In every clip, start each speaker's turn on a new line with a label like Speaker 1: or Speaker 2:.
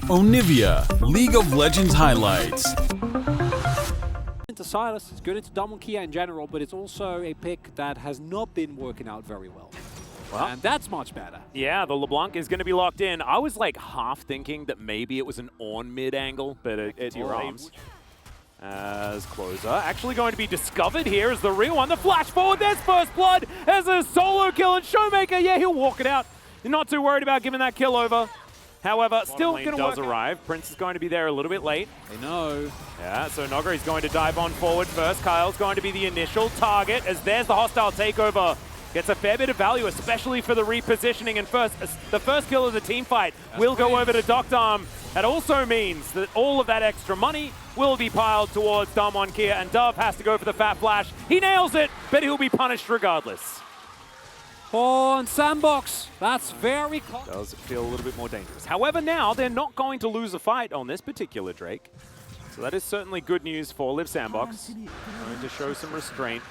Speaker 1: Onivia, League of Legends highlights.
Speaker 2: Into Silas, it's good into DWG in general, but it's also a pick that has not been working out very well. And that's much better.
Speaker 3: Yeah, the LeBlanc is going to be locked in. I was like half thinking that maybe it was an on mid angle, but it's your arms. As Closer actually going to be discovered here as the real one. The flash forward, there's first blood as a solo kill, and Showmaker, yeah, he'll walk it out. You're not too worried about giving that kill over. However, still going to does arrive. Prince is going to be there a little bit late.
Speaker 2: They know.
Speaker 3: Yeah, so Nogger is going to dive on forward first. Kyle's going to be the initial target as there's the hostile takeover. Gets a fair bit of value, especially for the repositioning. And the first kill of the team fight will go over to Doctarm. That also means that all of that extra money will be piled towards DWG, and Dove has to go for the fat flash. He nails it, but he'll be punished regardless.
Speaker 2: On SANDBOX, that's very close.
Speaker 3: Does feel a little bit more dangerous. However, now they're not going to lose a fight on this particular Drake. So that is certainly good news for Liiv SANDBOX. Going to show some restraint.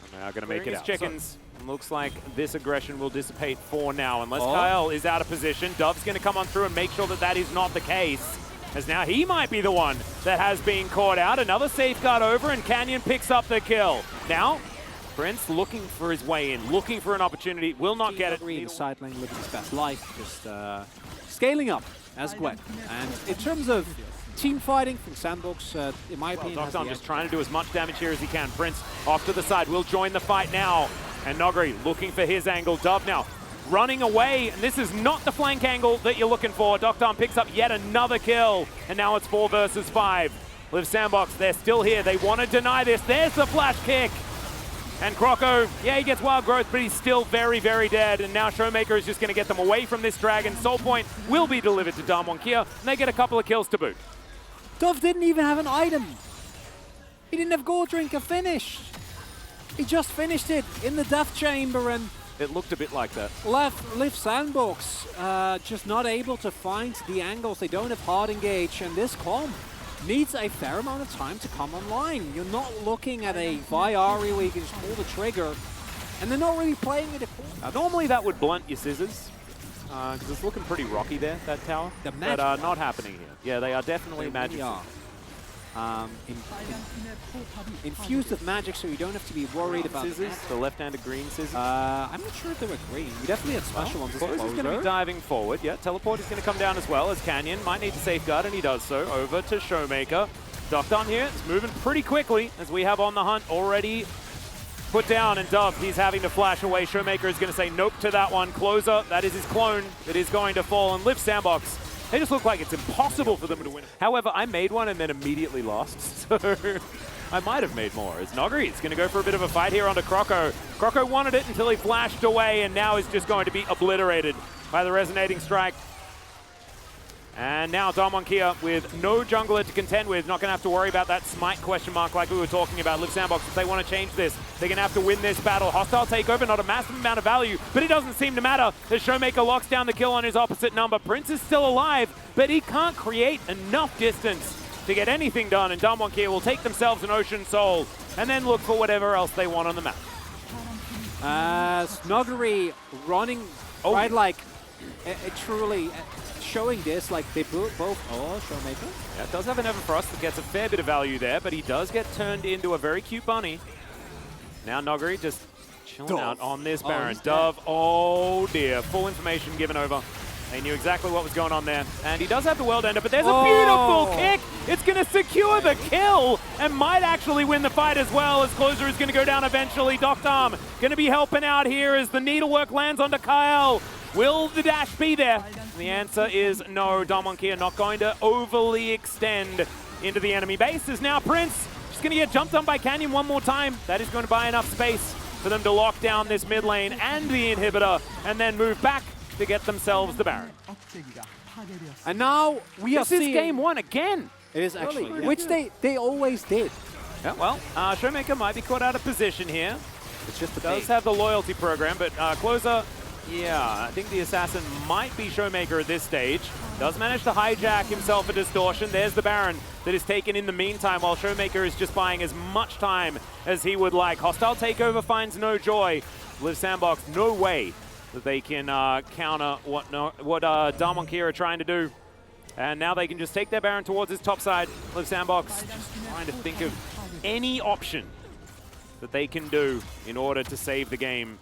Speaker 3: And now going to make it out. Chickens. Looks like this aggression will dissipate for now. Unless Kyle is out of position, Dove's going to come on through and make sure that that is not the case. As now he might be the one that has been caught out. Another safeguard over, and Canyon picks up the kill. Now, Prince looking for his way in, looking for an opportunity, will not get it.
Speaker 2: Green side lane living his best life, just scaling up as Gwen. And in terms of team fighting from SANDBOX, in my opinion,
Speaker 3: Doctarm just trying to do as much damage here as he can. Prince off to the side, will join the fight now. And Nogri looking for his angle. Dove now running away, and this is not the flank angle that you're looking for. Doctarm picks up yet another kill, and now it's 4 versus 5. Liiv SANDBOX, they're still here. They want to deny this. There's the flash kick. And Croco, yeah, he gets wild growth, but he's still very, very dead. And now Showmaker is just going to get them away from this dragon. Soul Point will be delivered to DWG, and they get a couple of kills to boot.
Speaker 2: Dove didn't even have an item. He didn't have Gold Drinker finished. He just finished it in the Death Chamber, and
Speaker 3: it looked a bit like that.
Speaker 2: Liiv SANDBOX just not able to find the angles. They don't have hard engage, and this comp needs a fair amount of time to come online. You're not looking at a Viari where you can just pull the trigger, and they're not really playing it.
Speaker 3: Normally that would blunt your scissors, because it's looking pretty rocky there, that tower.
Speaker 2: The
Speaker 3: but not happening here. Yeah, they are definitely magic.
Speaker 2: Infused with magic, so you don't have to be worried about
Speaker 3: scissors. The left-handed green scissors.
Speaker 2: I'm not sure if they were green. We definitely had special ones.
Speaker 3: Closer is going to be diving forward. Yeah, teleport is going to come down as well, as Canyon might need to safeguard, and he does so. Over to Showmaker. Doctarm here. It's moving pretty quickly, as we have On the Hunt already put down, and Dove, he's having to flash away. Showmaker is going to say nope to that one. Closer, that is his clone that is going to fall, and Liiv SANDBOX. They just look like it's impossible for them to win. However, I made one and then immediately lost, so I might have made more. As Nogri is going to go for a bit of a fight here onto Croco. Croco wanted it until he flashed away, and now is just going to be obliterated by the resonating strike. And now DWG with no jungler to contend with, not going to have to worry about that smite question mark like we were talking about. Liiv SANDBOX, if they want to change this, they're going to have to win this battle. Hostile takeover, not a massive amount of value, but it doesn't seem to matter as Showmaker locks down the kill on his opposite number. Prince is still alive, but he can't create enough distance to get anything done, and DWG will take themselves an Ocean Soul and then look for whatever else they want on the map.
Speaker 2: Snuggery running right like truly showing this, like they both, Showmaker.
Speaker 3: Yeah, it does have an Everfrost that gets a fair bit of value there, but he does get turned into a very cute bunny. Now Nogri just chilling out on this Baron. Dove, oh dear, full information given over. They knew exactly what was going on there. And he does have the World Ender, but there's a beautiful kick. It's going to secure the kill and might actually win the fight as well, as Closer is going to go down eventually. Doctarm going to be helping out here as the needlework lands onto Kyle. Will the dash be there? The answer is no. DWG are not going to overly extend into the enemy base. As now Prince just going to get jumped on by Canyon one more time. That is going to buy enough space for them to lock down this mid lane and the inhibitor, and then move back to get themselves the Baron.
Speaker 2: And now we are seeing...
Speaker 3: This is game one again.
Speaker 2: It is actually, which they always did.
Speaker 3: Yeah, well, Showmaker might be caught out of position here.
Speaker 2: It's just the
Speaker 3: does have the loyalty program, but Closer, yeah, I think the assassin might be Showmaker at this stage. Does manage to hijack himself a distortion. There's the Baron that is taken in the meantime, while Showmaker is just buying as much time as he would like. Hostile takeover finds no joy. Liiv SANDBOX, no way that they can counter what DWG are trying to do. And now they can just take their Baron towards his top side. Liiv SANDBOX just trying to think of any option that they can do in order to save the game.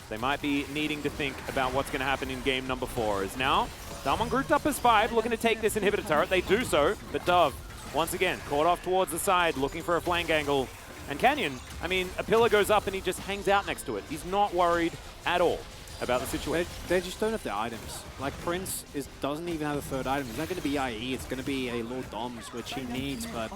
Speaker 3: They might be needing to think about what's going to happen in game number 4. As now, Damwon grouped up as 5, looking to take this inhibitor turret. They do so, but Dove, once again, caught off towards the side, looking for a flank angle. And Canyon, I mean, a pillar goes up and he just hangs out next to it. He's not worried at all about the situation.
Speaker 2: They just don't have the items. Like, Prince doesn't even have a third item. It's not going to be IE, it's going to be a Lord Doms, which he needs, but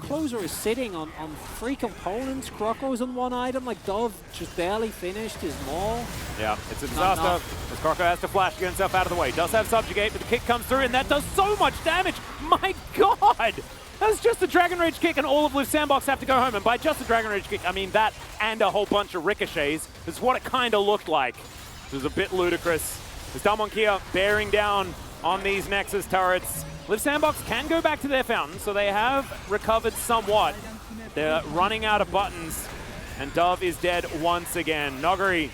Speaker 2: Closer is sitting on 3 components. Croco's on 1 item, like Dove just barely finished his maul.
Speaker 3: Yeah, it's a disaster. As Croco has to flash to get himself out of the way. Does have Subjugate, but the kick comes through, and that does so much damage. My God! That's just a Dragon Rage kick, and all of Liiv SANDBOX have to go home. And by just a Dragon Rage kick, I mean that and a whole bunch of ricochets. Is what it kind of looked like. It was a bit ludicrous. As Damwon here bearing down on these Nexus turrets. Liiv SANDBOX can go back to their fountain, so they have recovered somewhat. They're running out of buttons, and Dove is dead once again. Noguri,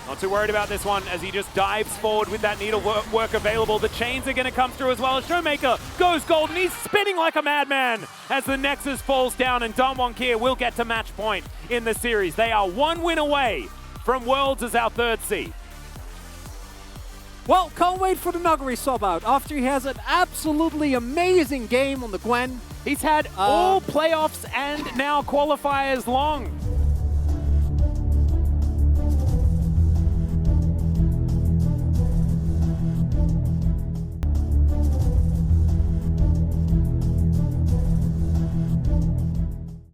Speaker 3: not too worried about this one as he just dives forward with that needle work available. The chains are going to come through as well as Showmaker goes gold, and he's spinning like a madman as the Nexus falls down, and Damwon here will get to match point in the series. They are 1 win away from Worlds as our 3rd seed.
Speaker 2: Well, can't wait for the Noguri sub out after he has an absolutely amazing game on the Gwen.
Speaker 3: He's had all playoffs and now qualifiers long.